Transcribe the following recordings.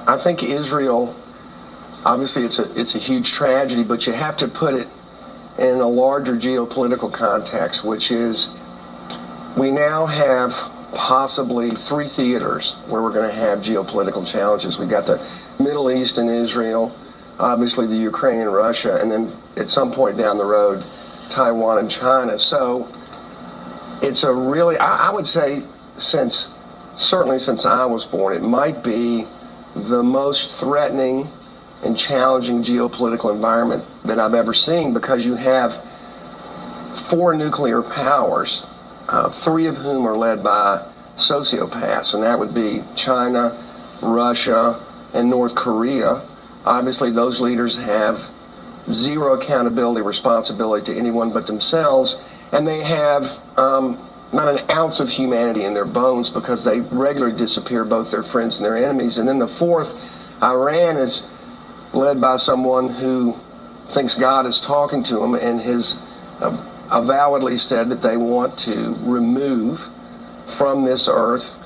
I think Israel, obviously it's a huge tragedy, but you have to put it in a larger geopolitical context, which is we now have possibly three theaters where we're going to have geopolitical challenges. We got the Middle East and Israel, obviously the Ukraine and Russia, and then at some point down the road, Taiwan and China. So it's a really, I would say, certainly since I was born, it might be the most threatening and challenging geopolitical environment that I've ever seen, because you have four nuclear powers, three of whom are led by sociopaths, and that would be China, Russia, and North Korea. Obviously, those leaders have zero accountability, responsibility to anyone but themselves, and they have not an ounce of humanity in their bones, because they regularly disappear both their friends and their enemies. And then the fourth, Iran, is led by someone who thinks God is talking to him and has avowedly said that they want to remove from this earth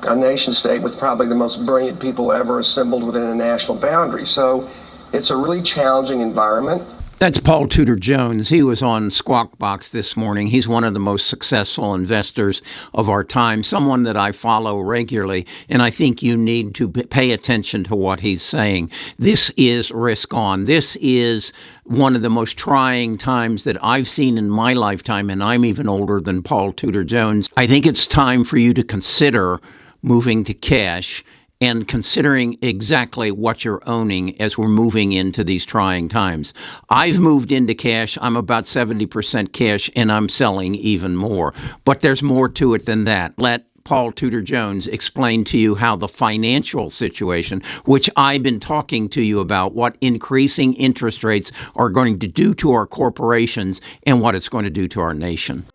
a nation state with probably the most brilliant people ever assembled within a national boundary. So it's a really challenging environment. That's Paul Tudor Jones. He was on Squawk Box this morning. He's one of the most successful investors of our time, someone that I follow regularly, and I think you need to pay attention to what he's saying. This is risk on. This is one of the most trying times that I've seen in my lifetime, and I'm even older than Paul Tudor Jones. I think it's time for you to consider moving to cash and considering exactly what you're owning as we're moving into these trying times. I've moved into cash. I'm about 70% cash, and I'm selling even more. But there's more to it than that. Let Paul Tudor Jones explain to you how the financial situation, which I've been talking to you about, what increasing interest rates are going to do to our corporations and what it's going to do to our nation.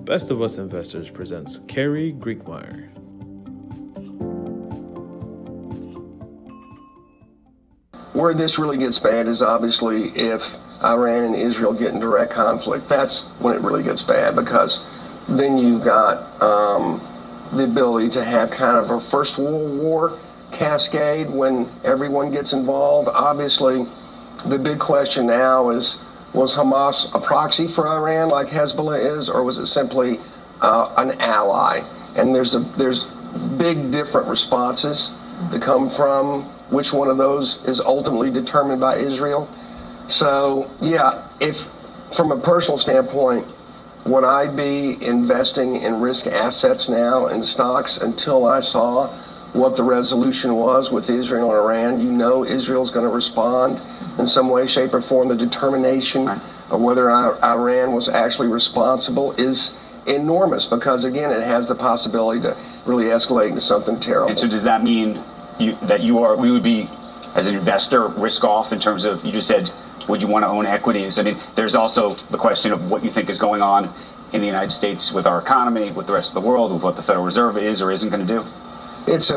Best of Us Investors presents Kerry Griegmeyer. Where this really gets bad is obviously if Iran and Israel get in direct conflict. That's when it really gets bad, because then you've got the ability to have kind of a First World War cascade when everyone gets involved. Obviously, the big question now is, was Hamas a proxy for Iran like Hezbollah is, or was it simply an ally? And there's big different responses that come from which one of those is ultimately determined by Israel. So yeah, if from a personal standpoint, would I be investing in risk assets now in stocks until I saw what the resolution was with Israel and Iran? You know Israel's going to respond in some way, shape, or form. The determination of whether Iran was actually responsible is enormous, because, again, it has the possibility to really escalate into something terrible. And so does that mean we would be, as an investor, risk off in terms of, you just said, would you want to own equities? I mean, there's also the question of what you think is going on in the United States with our economy, with the rest of the world, with what the Federal Reserve is or isn't going to do. It's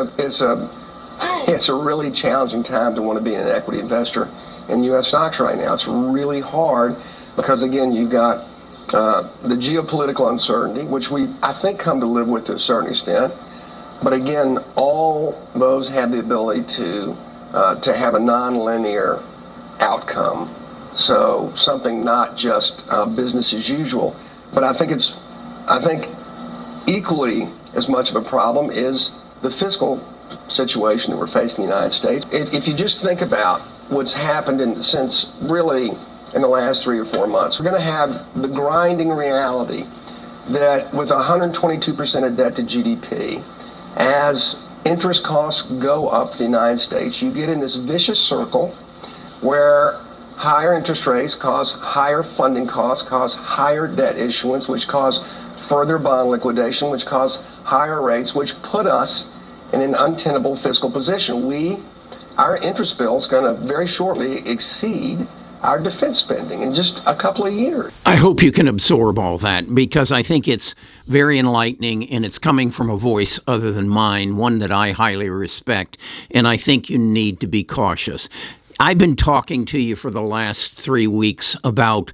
a really challenging time to want to be an equity investor in U.S. stocks right now. It's really hard because, again, you've got the geopolitical uncertainty, which we've, I think, come to live with to a certain extent. But again, all those have the ability to have a nonlinear outcome. So something not just business as usual. But I think equally as much of a problem is the fiscal situation that we're facing in the United States. If you just think about what's happened since really in the last 3 or 4 months, we're going to have the grinding reality that with 122% of debt to GDP, as interest costs go up in the United States, you get in this vicious circle where higher interest rates cause higher funding costs, cause higher debt issuance, which cause further bond liquidation, which cause higher rates, which put us in an untenable fiscal position. Our interest bill is going to very shortly exceed our defense spending in just a couple of years. I hope you can absorb all that, because I think it's very enlightening, and it's coming from a voice other than mine, one that I highly respect, and I think you need to be cautious. I've been talking to you for the last 3 weeks about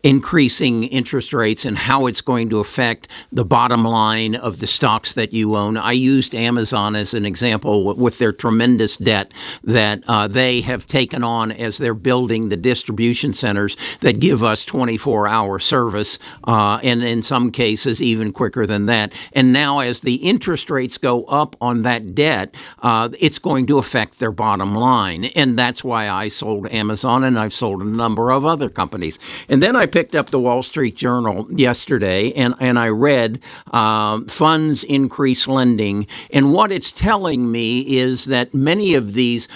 increasing interest rates and how it's going to affect the bottom line of the stocks that you own. I used Amazon as an example with their tremendous debt that they have taken on as they're building the distribution centers that give us 24-hour service, and in some cases even quicker than that. And now as the interest rates go up on that debt, it's going to affect their bottom line. And that's why I sold Amazon, and I've sold a number of other companies. And then I picked up the Wall Street Journal yesterday, and I read funds increase lending. And what it's telling me is that many of these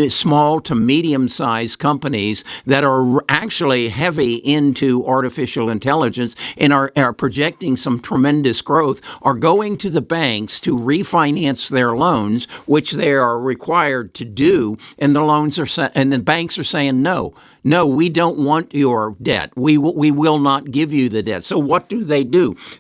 small to medium-sized companies that are actually heavy into artificial intelligence and are projecting some tremendous growth are going to the banks to refinance their loans, which they are required to do, and the banks are saying no. No, we don't want your debt. We will not give you the debt. So what do?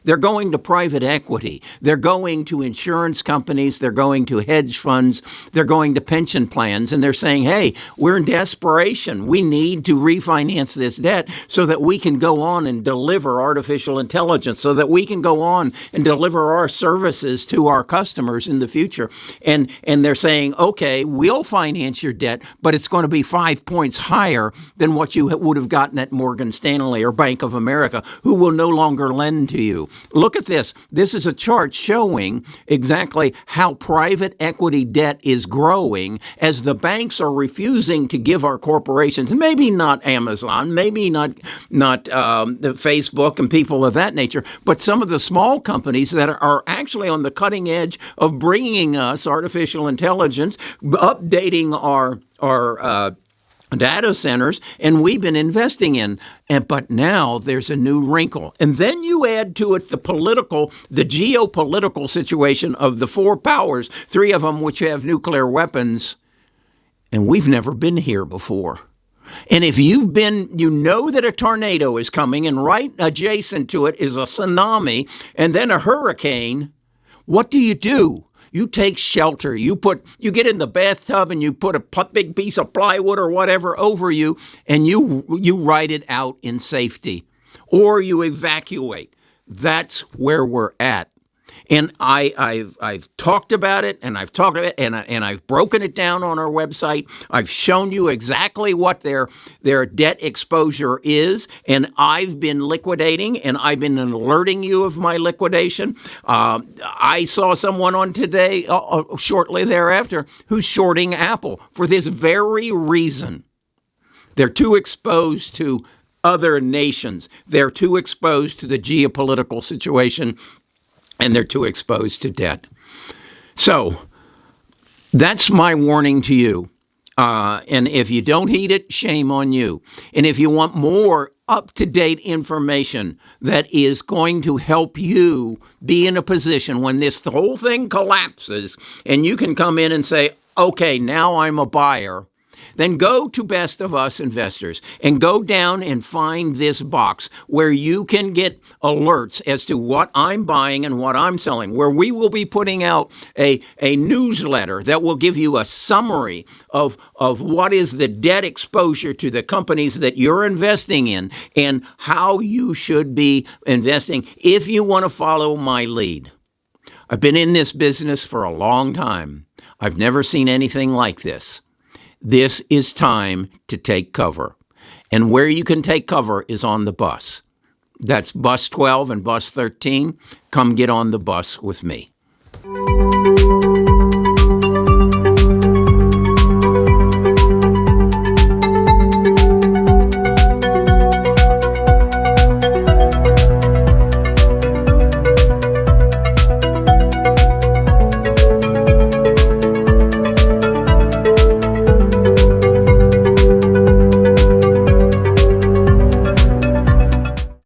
They're going to private equity. They're going to insurance companies. They're going to hedge funds. They're going to pension plans. And they're saying, hey, we're in desperation. We need to refinance this debt so that we can go on and deliver artificial intelligence, so that we can go on and deliver our services to our customers in the future. And they're saying, okay, we'll finance your debt, but it's going to be 5 points higher than what you would have gotten at Morgan Stanley or Bank of America, who will no longer lend to you. Look at this. This is a chart showing exactly how private equity debt is growing as the banks are refusing to give our corporations, maybe not Amazon, maybe not the Facebook and people of that nature, but some of the small companies that are actually on the cutting edge of bringing us artificial intelligence, updating our data centers, and we've been investing in. But now there's a new wrinkle. And then you add to it the geopolitical situation of the four powers, three of them which have nuclear weapons, and we've never been here before. And if you know that a tornado is coming, and right adjacent to it is a tsunami, and then a hurricane, what do? You take shelter. You get in the bathtub and you put a big piece of plywood or whatever over you, and you ride it out in safety, or you evacuate. That's where we're at. And I've talked about it, and I've broken it down on our website. I've shown you exactly what their debt exposure is, and I've been liquidating, and I've been alerting you of my liquidation. I saw someone on today, shortly thereafter, who's shorting Apple for this very reason. They're too exposed to other nations. They're too exposed to the geopolitical situation, and they're too exposed to debt. So that's my warning to you. And if you don't heed it, shame on you. And if you want more up-to-date information that is going to help you be in a position when the whole thing collapses and you can come in and say, okay, now I'm a buyer, then go to Best of Us Investors and go down and find this box where you can get alerts as to what I'm buying and what I'm selling, where we will be putting out a newsletter that will give you a summary of what is the debt exposure to the companies that you're investing in and how you should be investing if you want to follow my lead. I've been in this business for a long time. I've never seen anything like this. This is time to take cover. And where you can take cover is on the bus. That's bus 12 and bus 13. Come get on the bus with me.